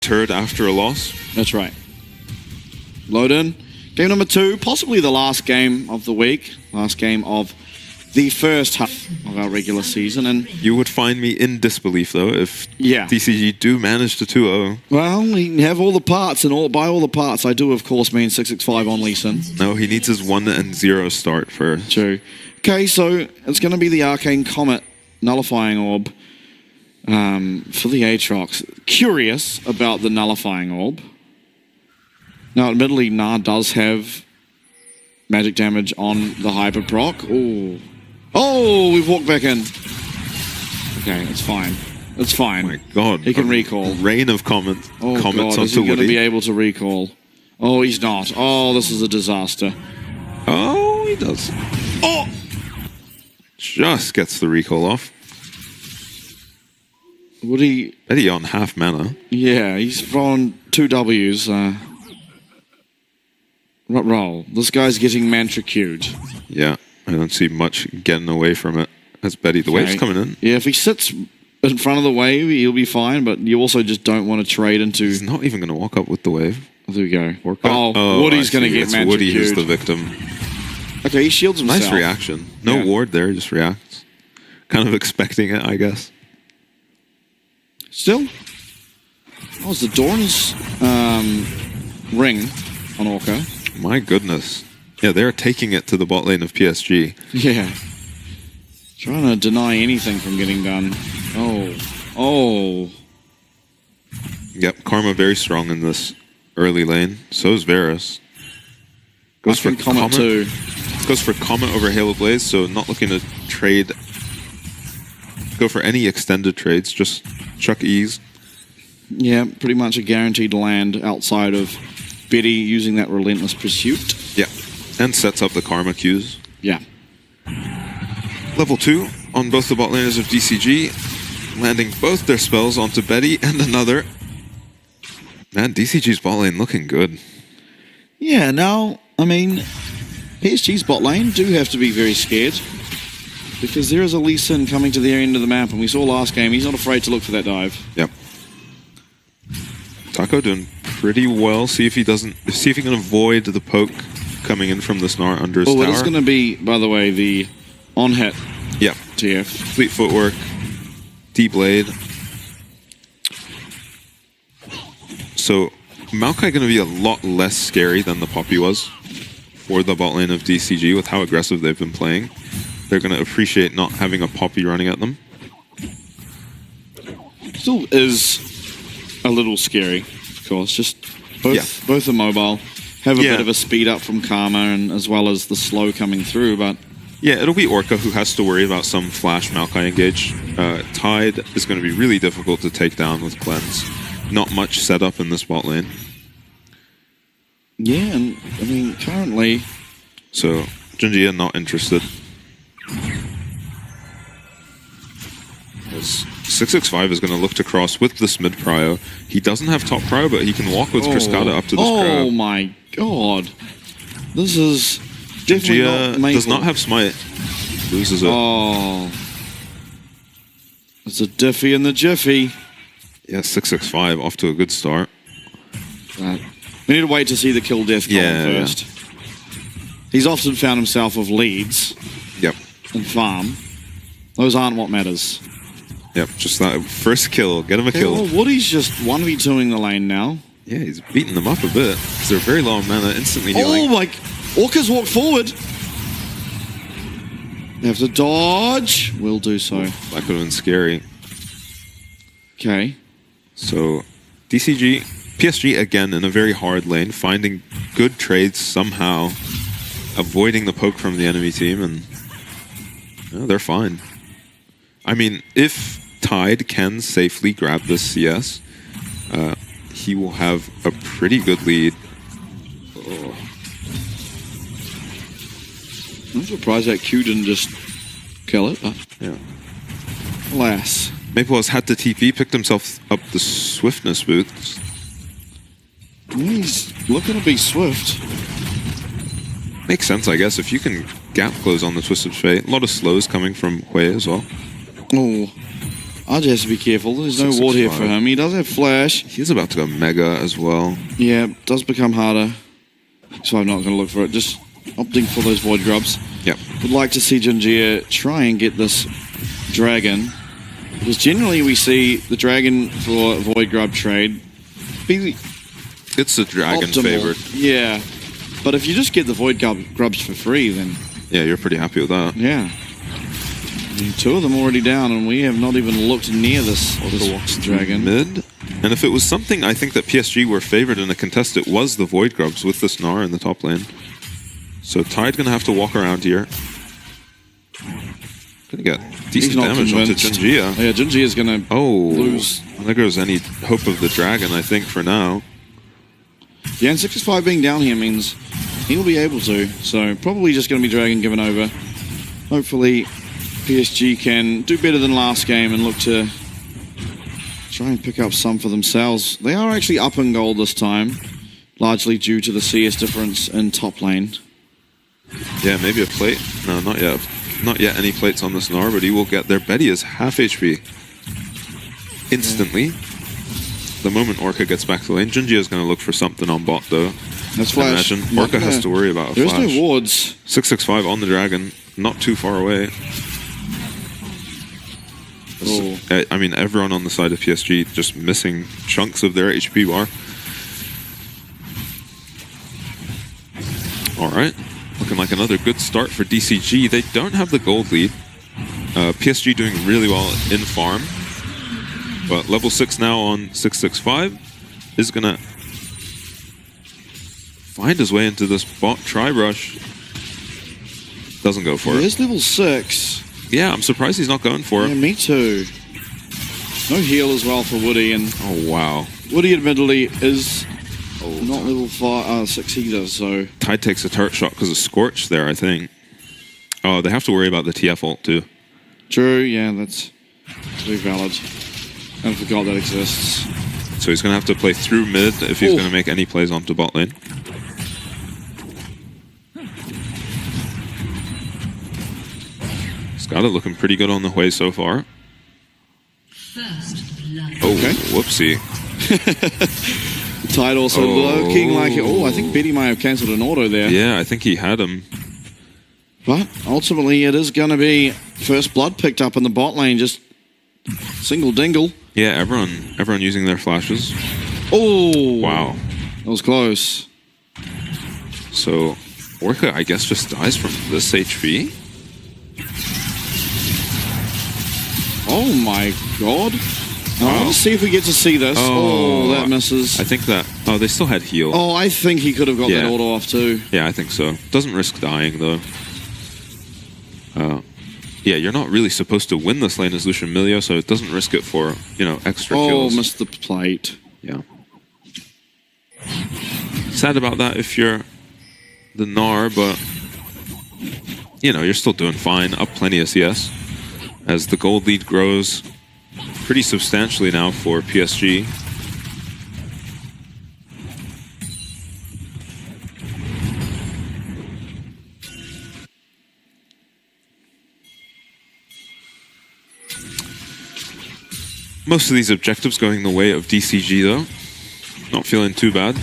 turd after a loss. That's right. Load in. Game number 2, possibly the last game of the week. Last game of the first half of our regular season. And you would find me in disbelief, though, if yeah. DCG do manage to 2-0. Well, we have all the parts, and by all the parts, I do, of course, mean 665 on Lee Sin. No, he needs his 1-0 start first. True. Okay, so it's going to be the Arcane Comet Nullifying Orb for the Aatrox. Curious about the Nullifying Orb. Now, admittedly, Na does have magic damage on the Hyper Proc. Oh. Oh, we've walked back in. Okay, it's fine. It's fine. Oh my God. He can recall. Rain of comments God, onto is he going to Woody. be able to recall? Oh, he's not. Oh, this is a disaster. Oh, he does. Oh! Just gets the recall off. Woody... Eddie on half mana. Yeah, he's thrown 2 Ws. Roll. This guy's getting mantra queued. Yeah, I don't see much getting away from it. As Betty, the wave's coming in. Yeah, if he sits in front of the wave, he'll be fine, but you also just don't want to trade into... He's not even going to walk up with the wave. There we go. Oh, Woody's going to get mantra Woody queued. who's the victim. Okay, he shields himself. Nice reaction. No ward there, just reacts. Kind of expecting it, I guess. Still? Oh, it's the Dorn's ring on Orca. My goodness. Yeah, they're taking it to the bot lane of PSG. Yeah. Trying to deny anything from getting done. Oh. Oh. Yep, Karma very strong in this early lane. So is Varus. Goes for Comet too. Goes for Comet over Halo Blaze, so not looking to trade. Go for any extended trades, just chuck ease. Yeah, pretty much a guaranteed land outside of Betty using that Relentless Pursuit. Yeah, and sets up the Karma queues. Yeah. Level 2 on both the bot laners of DCG, landing both their spells onto Betty and another. Man, DCG's bot lane looking good. Yeah, now, I mean, PSG's bot lane do have to be very scared because there is a Lee Sin coming to their end of the map, and we saw last game, he's not afraid to look for that dive. Yep. Taco doing pretty well. See if he can avoid the poke coming in from the Snar under his tower. Oh, it is going to be, by the way, the on-hit Yep. TF. Fleet footwork. D-blade. So, Maokai going to be a lot less scary than the Poppy was for the bot lane of DCG with how aggressive they've been playing. They're going to appreciate not having a Poppy running at them. Still is a little scary, of course. Just both are mobile. Have a bit of a speed up from Karma and as well as the slow coming through, but... Yeah, it'll be Orca who has to worry about some flash Maokai engage. Tide is going to be really difficult to take down with Cleanse. Not much setup in this bot lane. Yeah, and I mean, currently... So, Jinjia not interested. 665 is going to look to cross with this mid prio. He doesn't have top prio, but he can walk with Cascada up to this crowd. Oh my god. This is definitely Jinjia not does not have smite. Loses it. Oh. It's a diffy in the jiffy. Yeah, 665 off to a good start. We need to wait to see the kill death column first. He's often found himself with leads. Yep. And farm. Those aren't what matters. Yep, just that first kill. Get him a kill. Well, Woody's just 1v2ing the lane now. Yeah, he's beating them up a bit. Because they're very low on mana, instantly healing. Oh my... Orca's walked forward. They have to dodge. Will do so. That could have been scary. Okay. So, DCG, PSG again in a very hard lane, finding good trades somehow, avoiding the poke from the enemy team, and they're fine. I mean, if Tide can safely grab this CS, he will have a pretty good lead. Oh. I'm surprised that Q didn't just kill it, but yeah. Alas. Maple has had to TP, picked himself up the swiftness boots. He's looking to be swift. Makes sense, I guess, if you can gap close on the Twisted Fate. A lot of slows coming from Hui as well. Oh. RJ has to be careful. There's no ward here for him. He does have flash. He's about to go mega as well. Yeah, it does become harder. So I'm not going to look for it. Just opting for those void grubs. Yep. Would like to see Junjia try and get this dragon. Because generally we see the dragon for a void grub trade be It's the dragon optimal. favored. Yeah. But if you just get the void grubs for free, then Yeah, you're pretty happy with that. yeah. And 2 of them already down, and we have not even looked near this dragon. Mid. And if it was something I think that PSG were favored in a contest, it was the void grubs with the Snar in the top lane. So Tide gonna have to walk around here. Gonna get decent damage onto Junjia. Yeah, Junjia is gonna lose. There goes any hope of the dragon, I think, for now. Yeah, and 665 being down here means he'll be able to. So probably just gonna be dragon given over. Hopefully PSG can do better than last game and look to try and pick up some for themselves. They are actually up in gold this time, largely due to the CS difference in top lane. Yeah, maybe a plate. No, not yet. Not yet any plates on the Snar, but he will get there. Betty is half HP. Instantly. The moment Orca gets back to the lane, Junjia is going to look for something on bot, though. That's flash. Imagine. Orca has to worry about a There's flash. no wards. 665 on the dragon. Not too far away. Oh. I mean, everyone on the side of PSG just missing chunks of their HP bar. Alright. Looking like another good start for DCG. They don't have the gold lead. PSG doing really well in farm. But level 6 now on 665 is going to find his way into this bot tri-brush. Doesn't go for it. He is level 6. Yeah, I'm surprised he's not going for it. Yeah, me too. No heal as well for Woody, and Oh, wow. Woody admittedly is not level 6 either, so... Tide takes a turret shot because of Scorch there, I think. Oh, they have to worry about the TF ult too. True, yeah, that's very valid. I forgot that exists. So he's going to have to play through mid if he's going to make any plays onto bot lane. He's got it looking pretty good on the way so far. Oh, Okay. whoopsie. Tide also looking like... Oh, I think Betty might have cancelled an auto there. Yeah, I think he had him. But ultimately, it is going to be first blood picked up in the bot lane, just single dingle. Yeah, everyone using their flashes. Oh! Wow. That was close. So, Orca, I guess, just dies from this HP. Oh my god. Now, let's see if we get to see this. Oh, that misses. I think that... Oh, they still had heal. Oh, I think he could have got that auto off too. Yeah, I think so. Doesn't risk dying, though. Yeah, you're not really supposed to win this lane as Lucian Milio, so it doesn't risk it for, you know, extra kills. Oh, missed the plate. Yeah. Sad about that if you're the Gnar, but, you know, you're still doing fine. Up plenty of CS. As the gold lead grows pretty substantially now for PSG. Most of these objectives going the way of DCG, though. Not feeling too bad.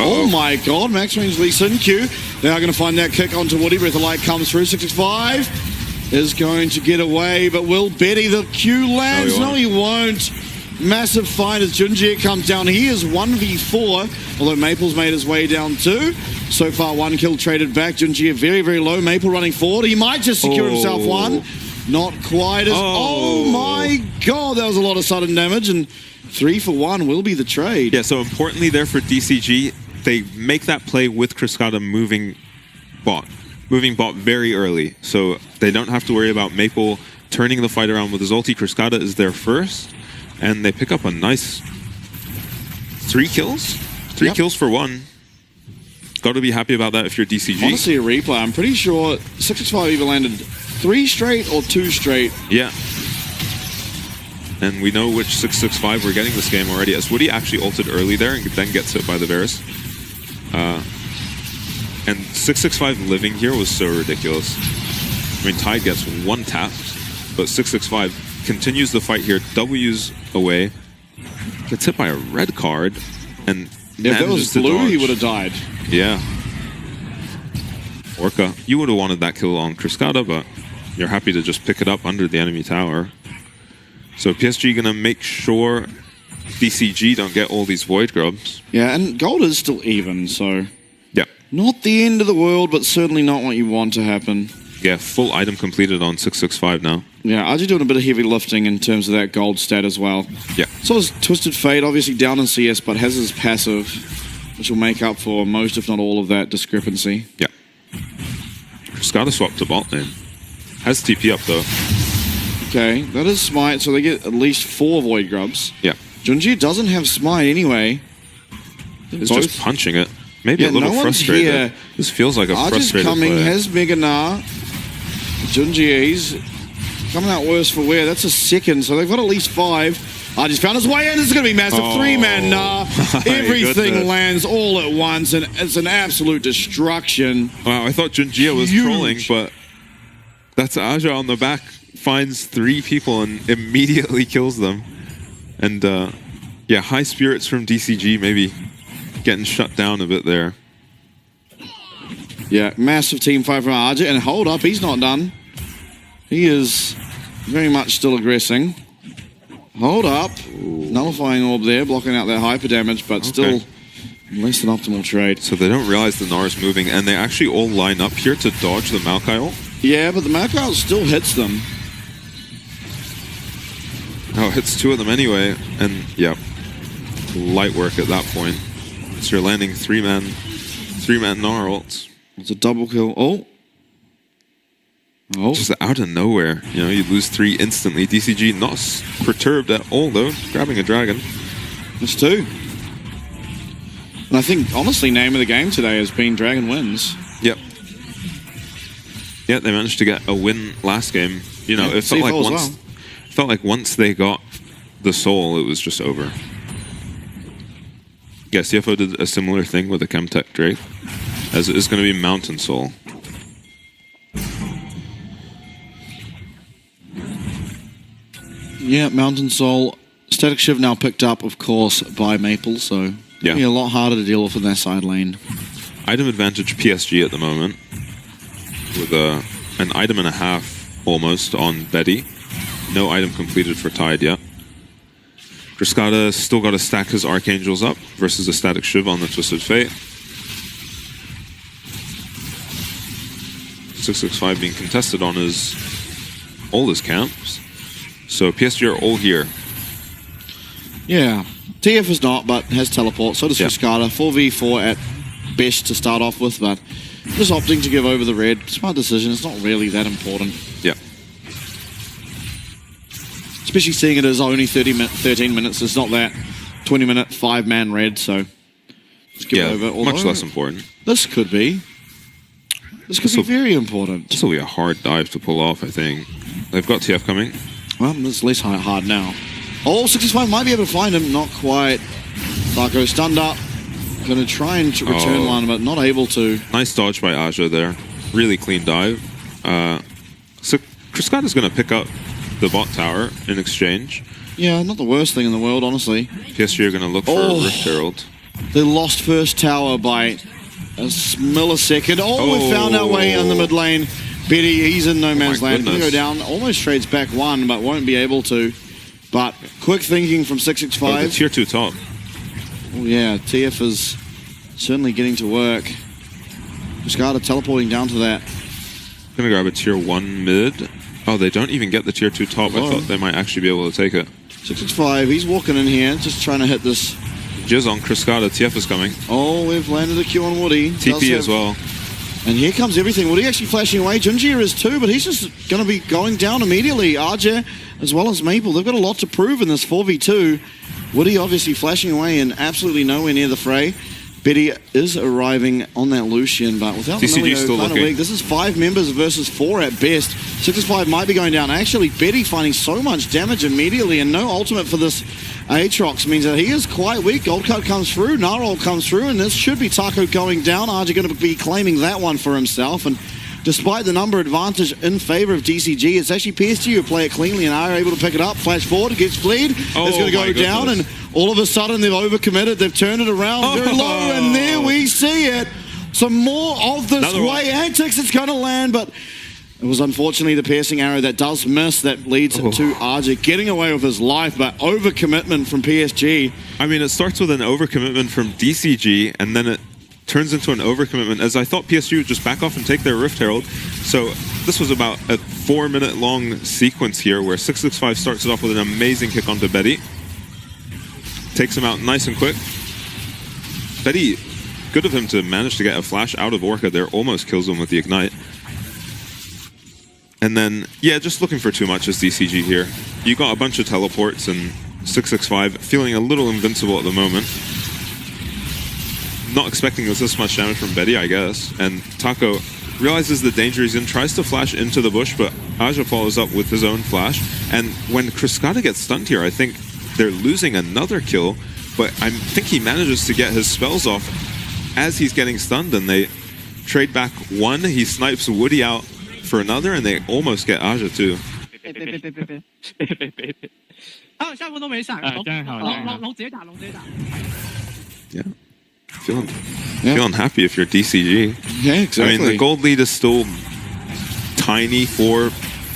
Oh my god, max range Lee Sin Q. They are going to find that kick onto Woody. Breath of Light comes through. 665 is going to get away, but will Betty the Q lands? No, he won't. Massive fight as Junjia comes down. He is 1v4, although Maple's made his way down too. So far, 1 kill traded back. Junjia very, very low. Maple running forward. He might just secure himself one. Not quite as... Oh my god, that was a lot of sudden damage, and 3 for 1 will be the trade. Yeah, so importantly there for DCG, they make that play with Cascada moving bot very early. So they don't have to worry about Maple turning the fight around with his ulti. Cascada is there first, and they pick up a nice 3 kills? 3 kills for 1. Got to be happy about that if you're DCG. I want to see a replay. I'm pretty sure 665 either landed 3 straight or 2 straight. Yeah. And we know which 665 we're getting this game already, as Woody actually ulted early there and then gets hit by the Varus. And 665 living here was so ridiculous. I mean, Tide gets one tap, but 665 continues the fight here, W's away, gets hit by a red card, and if that was blue, he would have died. Yeah. Orca, you would have wanted that kill on Cruscada, but you're happy to just pick it up under the enemy tower. So PSG gonna make sure DCG don't get all these Void Grubs. Yeah, and gold is still even, so... Yeah. Not the end of the world, but certainly not what you want to happen. Yeah, full item completed on 665 now. Yeah, RG doing a bit of heavy lifting in terms of that gold stat as well. Yeah. So is Twisted Fate, obviously down in CS, but has his passive, which will make up for most, if not all, of that discrepancy. Yeah. Cruscada swapped to bot lane. Has TP up, though. Okay, that is Smite, so they get at least 4 Void Grubs. Yeah. Junji doesn't have Smite anyway. He's just punching it. Maybe a little frustrated. Here. This feels like a frustrated coming, play. has Mega Gnar. Junji, he's coming out worse for wear. That's a second, so they've got at least 5. I just found his way in. This is going to be massive. 3-man Gnar. Everything lands all at once, and it's an absolute destruction. Wow, I thought Junjia was trolling, but that's Aja on the back. Finds 3 people and immediately kills them. And yeah, high spirits from DCG maybe getting shut down a bit there. Yeah, massive team fight from Arja, and hold up, he's not done. He is very much still aggressing. Hold up. Nullifying orb there, blocking out that hyper damage, but still less than optimal trade. So they don't realize the Gnar is moving, and they actually all line up here to dodge the Maokai ult. Yeah, but the Maokai ult still hits them. Oh, it hits 2 of them anyway, and yeah, light work at that point. So you're landing 3-man Gnar ults. It's a double kill. Oh. Just out of nowhere, you know, you lose 3 instantly. DCG not perturbed at all though, grabbing a dragon. That's 2. And I think, honestly, name of the game today has been Dragon wins. Yep. Yeah, they managed to get a win last game. You know, it felt like once they got the soul, it was just over. Yeah, CFO did a similar thing with the Chemtech Drake, as it is going to be Mountain Soul. Yeah, Mountain Soul. Static Shiv now picked up, of course, by Maple, so yeah, a lot harder to deal with in their side lane. Item advantage PSG at the moment, with an item and a half almost on Betty. No item completed for Tide yet. Cruscada still got to stack his Archangels up versus a Static Shiv on the Twisted Fate. 665 being contested on all his camps. So PSG are all here. Yeah. TF is not, but has teleport. So does Cruscada. 4v4 at best to start off with, but just opting to give over the red. Smart decision. It's not really that important. Yeah. Especially seeing it as only 13 minutes. It's not that 20-minute 5-man red, so just give it over. Although, much less important. This could be. This could be very important. This will be a hard dive to pull off, I think. They've got TF coming. Well, it's less hard now. Oh, 65 might be able to find him. Not quite. Tharko stunned up. Going to try and return one, but not able to. Nice dodge by Aja there. Really clean dive. So Cruscada's going to pick up the bot tower in exchange. Yeah, not the worst thing in the world, honestly. PSG are going to look for a Rift Herald. They lost first tower by a millisecond. We found our way in the mid lane. Betty, he's in no man's land. Going to go down. Almost trades back 1, but won't be able to. But quick thinking from 665. The tier 2 top. Oh yeah, TF is certainly getting to work. Cruscada teleporting down to that. Gonna grab a tier 1 mid. Oh, they don't even get the tier 2 top. I thought they might actually be able to take it. 665, he's walking in here, just trying to hit this. Jizz on Cruscada, TF is coming. Oh, we've landed a Q on Woody. TP as well. And here comes everything. Woody actually flashing away. Junjia is too, but he's just going to be going down immediately. Arja, as well as Maple, they've got a lot to prove in this 4v2. Woody obviously flashing away and absolutely nowhere near the fray. Betty is arriving on that Lucian, but without the DCG Milio, still kind of looking. weak. This is 5 members versus 4 at best. 6-5 might be going down. Actually, Betty finding so much damage immediately, and no ultimate for this Aatrox means that he is quite weak. Gold Cut comes through, Narol comes through, and this should be Taco going down. RG going to be claiming that one for himself, and despite the number advantage in favor of DCG, it's actually PSG who play it cleanly and are able to pick it up. Flash forward, gets Bleed. It's going to go down, and all of a sudden they've overcommitted. They've turned it around very low, and there we see it. Some more of this way antics. It's going to land, but it was unfortunately the piercing arrow that does miss that leads to RG getting away with his life, but overcommitment from PSG. I mean, it starts with an overcommitment from DCG, and then it turns into an overcommitment, as I thought PSG would just back off and take their Rift Herald. So this was about a 4-minute long sequence here where 665 starts it off with an amazing kick onto Betty. Takes him out nice and quick. Betty, good of him to manage to get a flash out of Orca there, almost kills him with the Ignite. And then, yeah, just looking for too much as DCG here. You got a bunch of teleports, and 665 feeling a little invincible at the moment. Not expecting this much damage from Betty, I guess. And Taco realizes the danger he's in, tries to flash into the bush, but Aja follows up with his own flash. And when Kriskata gets stunned here, I think they're losing another kill, but I think he manages to get his spells off as he's getting stunned, and they trade back one. He snipes Woody out for another, and they almost get Aja too. Yeah. Feeling happy if you're DCG. Yeah, exactly. I mean, the gold lead is still tiny for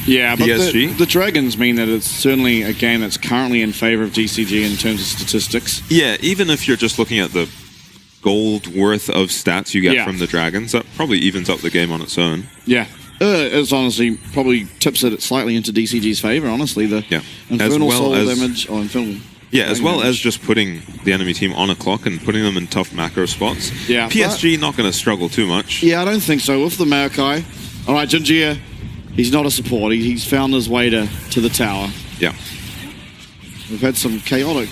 but PSG. the Dragons mean that it's certainly a game that's currently in favor of DCG in terms of statistics. Yeah, even if you're just looking at the gold worth of stats you get from the Dragons, that probably evens up the game on its own. Yeah. It's honestly probably tips it slightly into DCG's favor, honestly. The Infernal Soul damage, or Infernal... Yeah, as well as just putting the enemy team on a clock and putting them in tough macro spots. Yeah, PSG not going to struggle too much. Yeah, I don't think so. With the Maokai. All right, Jinjia, he's not a support. He's found his way to the tower. Yeah. We've had some chaotic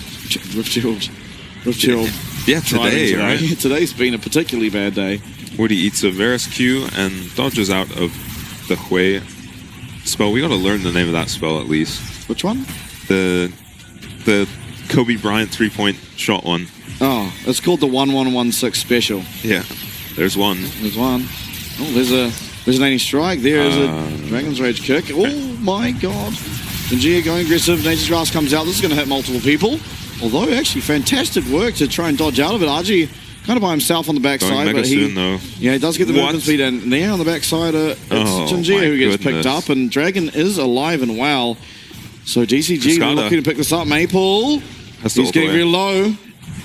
Rift Shield. Yeah, today, right? Today's been a particularly bad day. Woody eats a Varus Q and dodges out of the Hui spell. We got to learn the name of that spell at least. Which one? The Kobe Bryant 3-point shot one. Oh, it's called the 1116 special. Yeah, there's one. There's one. Oh, there's an 80 strike. There's a Dragon's Rage kick. Oh my god. Jinjia going aggressive. Nature's Grasp comes out. This is going to hit multiple people. Although, actually, fantastic work to try and dodge out of it. RG kind of by himself on the backside, but he does get the movement speed, and there on the backside, it's Jinjia who gets picked up, and Dragon is alive and well. So DCG looking to pick this up. Maple, he's getting real low.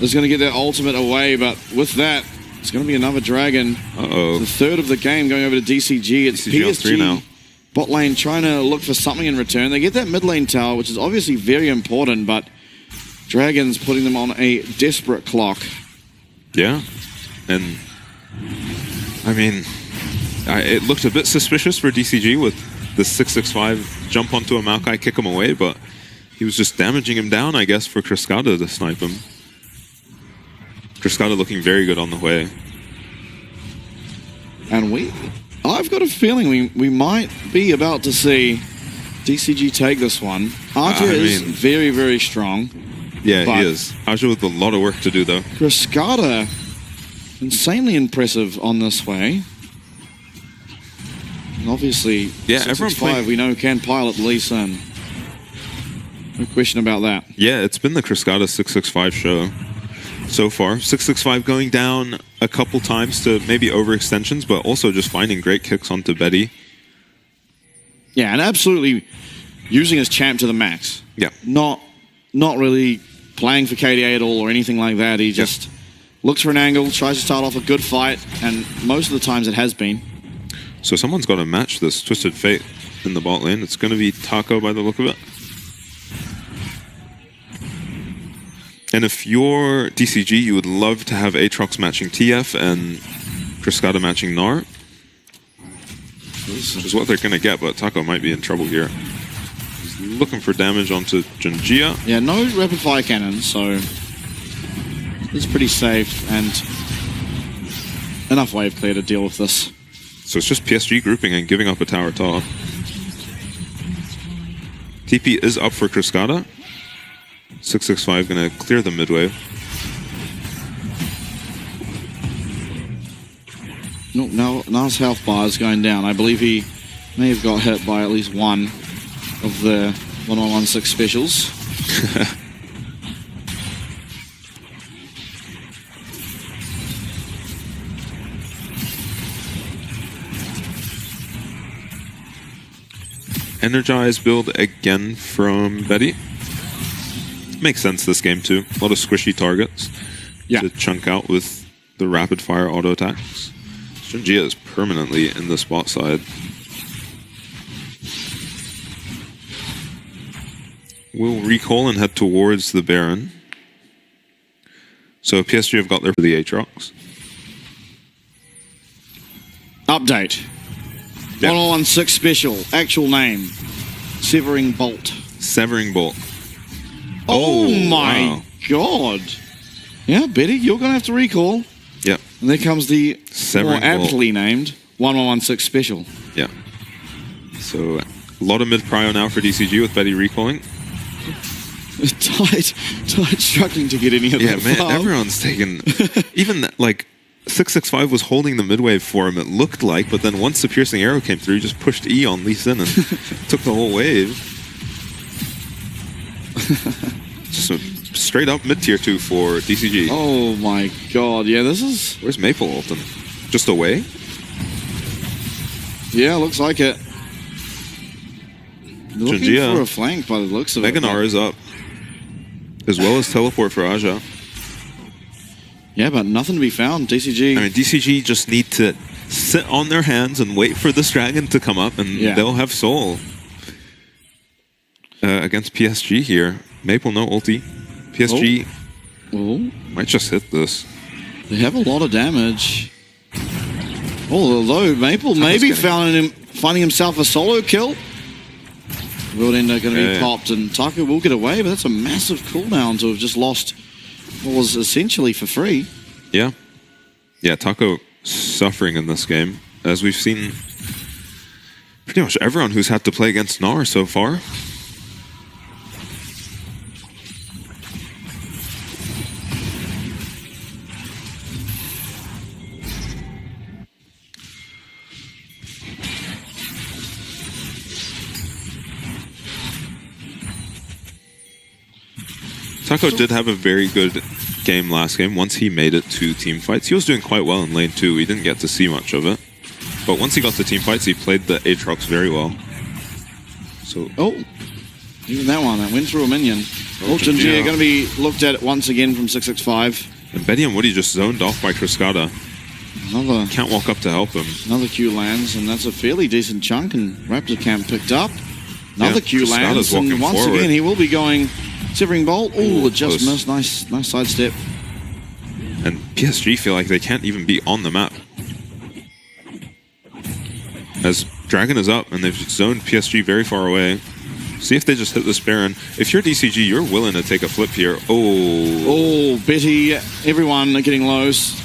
Is going to get that ultimate away, but with that, it's going to be another Dragon. The third of the game going over to DCG. It's PSG now. Bot lane trying to look for something in return. They get that mid lane tower, which is obviously very important, but Dragons putting them on a desperate clock. Yeah, and I mean, it looked a bit suspicious for DCG with the 665 jump onto a Maokai, kick him away, but he was just damaging him down, I guess, for Kriskata to snipe him. Kriskata looking very good on the way. And I've got a feeling we might be about to see DCG take this one. Aja is very, very strong. Yeah, he is. Aja with a lot of work to do, though. Kriskata, insanely impressive on this way. And obviously, everyone playing, we know can pilot Lee Sin. No question about that. Yeah, it's been the Kriskata 665 show so far. 665 going down a couple times to maybe overextensions, but also just finding great kicks onto Betty. Yeah, and absolutely using his champ to the max. Yeah. Not really playing for KDA at all or anything like that. He just looks for an angle, tries to start off a good fight, and most of the times it has been. So someone's got to match this Twisted Fate in the bot lane. It's going to be Taco by the look of it. And if you're DCG, you would love to have Aatrox matching TF and Kriskata matching Gnar. Which is what they're going to get, but Taco might be in trouble here. He's looking for damage onto Jinjia. Yeah, no rapid fire cannon, so it's pretty safe. And Enough wave clear to deal with this. So it's just PSG grouping and giving up a tower top. TP is up for Cascada. 665 gonna clear the mid wave. No, now his health bar is going down. I believe he may have got hit by at least one of the 1116 specials. Energize build again from Betty. Makes sense this game too. A lot of squishy targets to chunk out with the rapid fire auto attacks. Junjia is permanently in the spot side. We'll recall and head towards the Baron. So PSG have got there for the Aatrox. Update. Yep. 1016 special. Actual name. Severing Bolt. Severing Bolt. Oh my god. Yeah, Betty, you're going to have to recall. Yep. And there comes the Severing more aptly named 1116 special. Yeah. So a lot of mid prio now for DCG with Betty recalling. Tide struggling to get any of that. Yeah, man, everyone's taken... even like 665 was holding the mid wave for him, it looked like, but then once the piercing arrow came through, he just pushed E on Lee Sin and took the whole wave. Just a straight up mid tier 2 for DCG. Oh my god, yeah, this is... Where's Maple ulting? Just away? Yeah, looks like it. Looking Junjia. for a flank by the looks of Meganar is up. As well as teleport for Aja. Yeah, but nothing to be found. DCG... I mean, DCG just need to sit on their hands and wait for this dragon to come up, and they'll have soul. Against PSG here. Maple no ulti. PSG might just hit this. They have a lot of damage. Although Maple maybe finding himself a solo kill. World Ender going to be popped, and Taco will get away, but that's a massive cooldown to have just lost what was essentially for free. Yeah. Yeah, Taco suffering in this game. As we've seen pretty much everyone who's had to play against Gnar so far. Taco did have a very good game last game. Once he made it to team fights, he was doing quite well in lane 2. We didn't get to see much of it. But once he got to team fights, he played the Aatrox very well. So even that one, that went through a minion. Junjia going to be looked at once again from 665. And Betty and Woody just zoned off by Cascada. Another... Can't walk up to help him. Another Q lands, and that's a fairly decent chunk, and Raptor Camp picked up. Another Q lands, and once again he will be going... Severing Bolt. Oh, just missed. Nice sidestep. And PSG feel like they can't even be on the map. As Dragon is up, and they've zoned PSG very far away. See if they just hit this Baron. If you're DCG, you're willing to take a flip here. Oh, Betty. Everyone getting lows.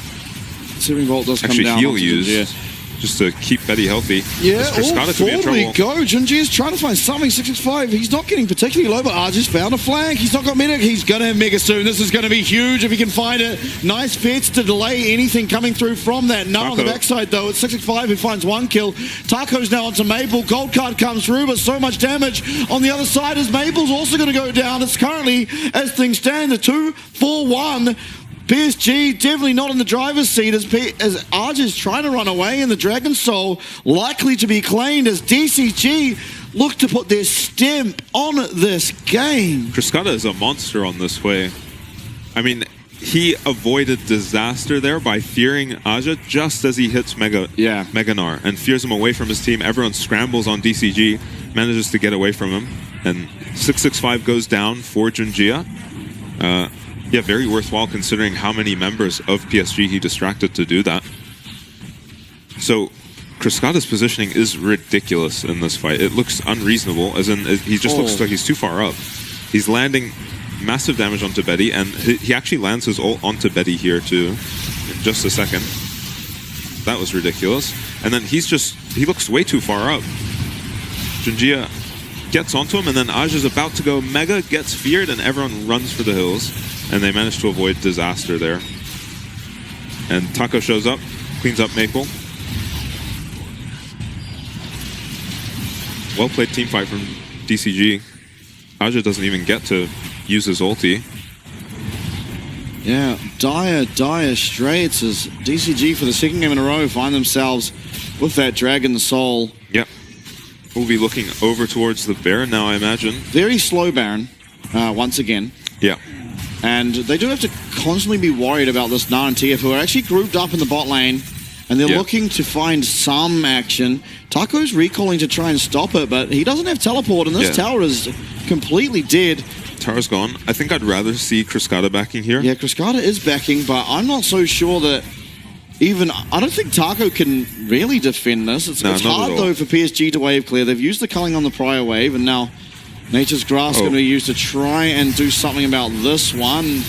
Severing Bolt does come down. Heal used. Just to keep Betty healthy. Yeah, forward we go. Junjia's trying to find something. 665. He's not getting particularly low, but Arja's found a flank. He's not got medic. He's going to have mega soon. This is going to be huge if he can find it. Nice fits to delay anything coming through from that. None on the backside, though. It's 665 who finds one kill. Taco's now onto Maple. Gold card comes through, but so much damage on the other side as Maple's also going to go down. It's currently, as things stand, the 2-4-1. PSG definitely not in the driver's seat as Arja's trying to run away, and the Dragon Soul likely to be claimed as DCG look to put their stamp on this game. Cascada is a monster on this way. I mean, he avoided disaster there by fearing Aja just as he hits Meganar and fears him away from his team. Everyone scrambles on DCG, manages to get away from him, and 665 goes down for Junjia. Yeah, very worthwhile considering how many members of PSG he distracted to do that. So, Cascada's positioning is ridiculous in this fight. It looks unreasonable, as in he just looks like he's too far up. He's landing massive damage onto Betty, and he actually lands his ult onto Betty here too, in just a second. That was ridiculous. And then he looks way too far up. Junjia gets onto him, and then Aj is about to go mega, gets feared, and everyone runs for the hills. And they manage to avoid disaster there. And Taco shows up, cleans up Maple. Well played team fight from DCG. Aja doesn't even get to use his ulti. Yeah, dire straits as DCG for the second game in a row find themselves with that Dragon Soul. Yep. We'll be looking over towards the Baron now, I imagine. Very slow Baron, once again. Yeah. And they do have to constantly be worried about this Gnar and TF, who are actually grouped up in the bot lane. And they're looking to find some action. Taco's recalling to try and stop it, but he doesn't have teleport, and this tower is completely dead. Tower's gone. I think I'd rather see Cruscata backing here. Yeah, Cruscata is backing, but I'm not so sure that even... I don't think Taco can really defend this. It's hard, though, for PSG to wave clear. They've used the culling on the prior wave, and now Nature's Grass going to be used to try and do something about this one.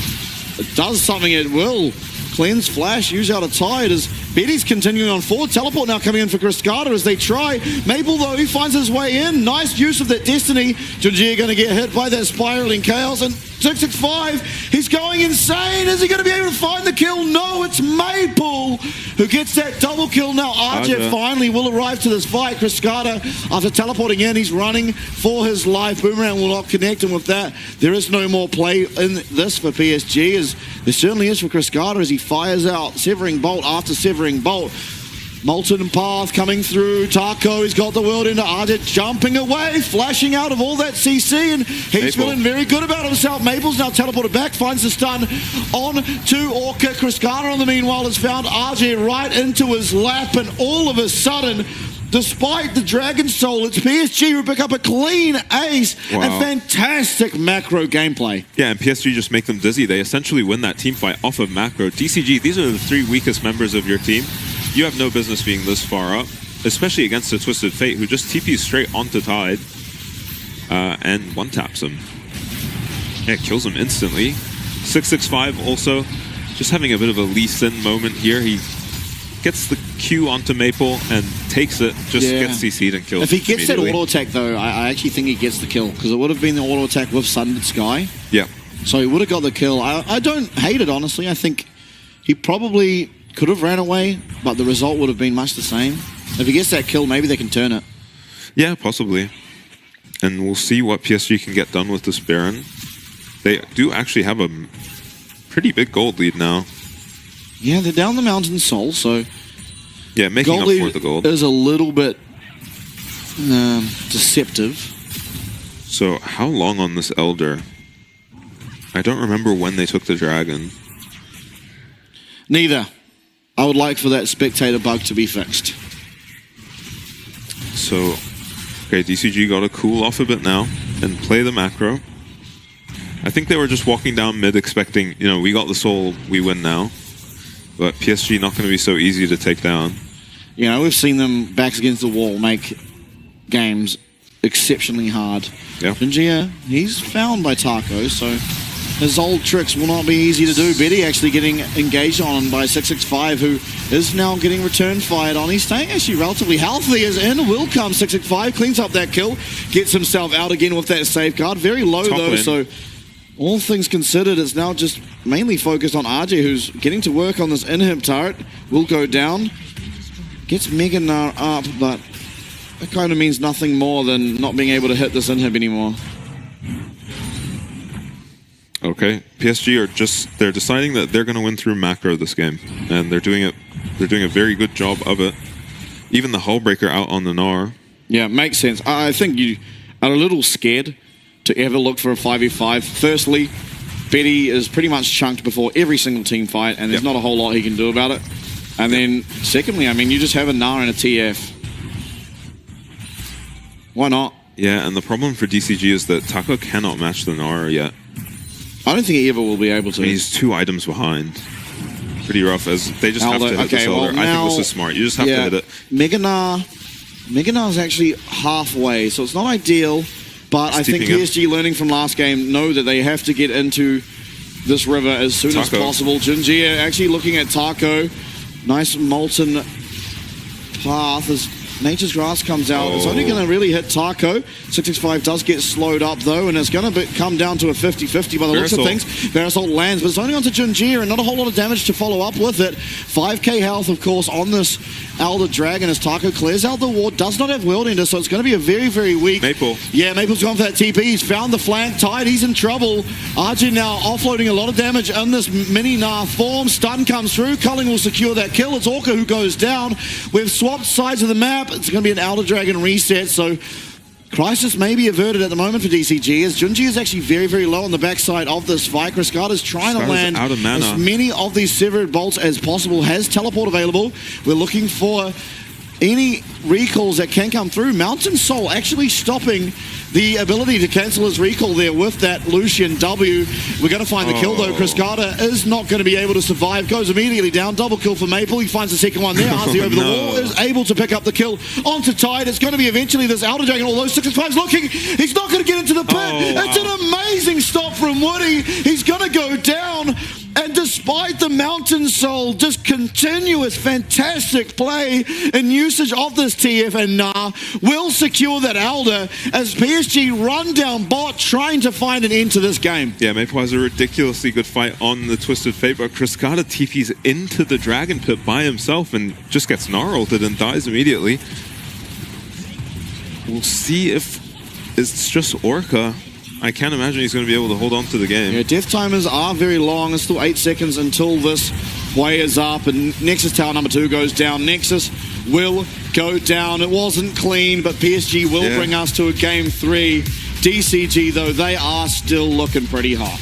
It does something it will. Cleanse, flash, use out a tide as Betty's continuing on forward. Teleport now coming in for Cruscata as they try. Maple, though, he finds his way in. Nice use of that Destiny. Junjia going to get hit by that spiraling chaos. And 665, he's going insane. Is he going to be able to find the kill? No, it's Maple who gets that double kill. Now Arjet finally will arrive to this fight. Cruscata, after teleporting in, he's running for his life. Boomerang will not connect, and with that, there is no more play in this for PSG, as there certainly is for Cruscata as he fires out Severing Bolt after Severing Bolt. Molten Path coming through. Taco, he's got the world into Arjet, jumping away, flashing out of all that CC, and he's feeling very good about himself. Maple's now teleported back, finds the stun on to Orca. Cruscata, on the meanwhile, has found Arjet right into his lap, and all of a sudden, despite the Dragon Soul, it's PSG who pick up a clean ace and fantastic macro gameplay. Yeah, and PSG just make them dizzy. They essentially win that team fight off of macro. DCG, these are the 3 weakest members of your team. You have no business being this far up, especially against a Twisted Fate who just TPs straight onto Tide and one-taps him. Yeah, kills him instantly. 665 also just having a bit of a Lee Sin moment here. He gets the Q onto Maple and takes it, just gets CC'd and kills. If he gets that auto attack, though, I actually think he gets the kill, because it would have been the auto attack with Sundered Sky. Yeah. So he would have got the kill. I don't hate it, honestly. I think he probably could have ran away, but the result would have been much the same. If he gets that kill, maybe they can turn it. Yeah, possibly. And we'll see what PSG can get done with this Baron. They do actually have a pretty big gold lead now. Yeah, they're down the Mountain Soul, so... Yeah, making up for the gold. Is a little bit deceptive. So, how long on this Elder? I don't remember when they took the Dragon. Neither. I would like for that spectator bug to be fixed. So, okay, DCG got to cool off a bit now and play the macro. I think they were just walking down mid expecting, you know, we got the soul, we win now. But PSG not going to be so easy to take down. You know, we've seen them backs against the wall make games exceptionally hard. Yeah. Junjia, he's found by Taco, so his old tricks will not be easy to do. Betty actually getting engaged on by 665, who is now getting return fired on. He's staying actually relatively healthy as in will come 665, cleans up that kill, gets himself out again with that safeguard. Very low though, so all things considered, it's now just mainly focused on RJ, who's getting to work on this inhib turret. Will go down, gets Mega Gnar up, but that kind of means nothing more than not being able to hit this inhib anymore. Okay, PSG are they're deciding that they're going to win through macro this game, and they're doing a very good job of it. Even the Hullbreaker out on the Gnar. Yeah, makes sense. I think you are a little scared to ever look for a 5v5. Firstly, Betty is pretty much chunked before every single team fight, and there's not a whole lot he can do about it. And then, secondly, I mean, you just have a Gnar and a TF. Why not? Yeah, and the problem for DCG is that Taco cannot match the Gnar yet. I don't think he ever will be able to. I mean, he's 2 items behind. Pretty rough, as they just have to hit this Elder. I think this is smart. You just have to hit it. Mega Gnar is actually halfway, so it's not ideal. But I think PSG, learning from last game, know that they have to get into this river as soon as possible. Junjia actually looking at Taco. Nice Molten path as Nature's Grass comes out. It's only going to really hit Taco. 665 does get slowed up, though, and it's going to come down to a 50-50 by the looks of things. Verisol lands, but it's only onto Junjir, and not a whole lot of damage to follow up with it. 5k health, of course, on this Elder Dragon as Taco clears out the ward. Does not have World Ender, so it's going to be a very, very weak... Maple. Yeah, Maple's gone for that TP. He's found the flank. Tide, he's in trouble. Arjun now offloading a lot of damage in this mini Gnar form. Stun comes through. Culling will secure that kill. It's Orca who goes down. We've swapped sides of the map. It's going to be an Elder Dragon reset, so crisis may be averted at the moment for DCG, as Junji is actually very, very low on the backside of this fight. Cascada's trying to land out of mana. as many of these severed bolts as possible. Has teleport available. We're looking for any recalls that can come through. Mountain Soul actually stopping the ability to cancel his recall there with that Lucian W. We're going to find the kill, though. Cascada is not going to be able to survive. Goes immediately down. Double kill for Maple. He finds the second one there. Arzi over the wall. Is able to pick up the kill onto Tide. It's going to be eventually this Elder Dragon. Although 665's looking. He's not going to get into the pit. It's an amazing stop from Woody. He's going to go down. And despite the Mountain Soul, just continuous fantastic play and usage of this TF, and Gnar will secure that Elder as PSG run down bot trying to find an end to this game. Yeah, Maple has a ridiculously good fight on the Twisted Fate, but Cascada TP's into the Dragon Pit by himself and just gets gnarled and dies immediately. We'll see if it's just Orca. I can't imagine he's going to be able to hold on to the game. Yeah, death timers are very long. It's still 8 seconds until this way is up, and Nexus Tower number 2 goes down. Nexus will go down. It wasn't clean, but PSG will bring us to a game 3. DCG, though, they are still looking pretty hot.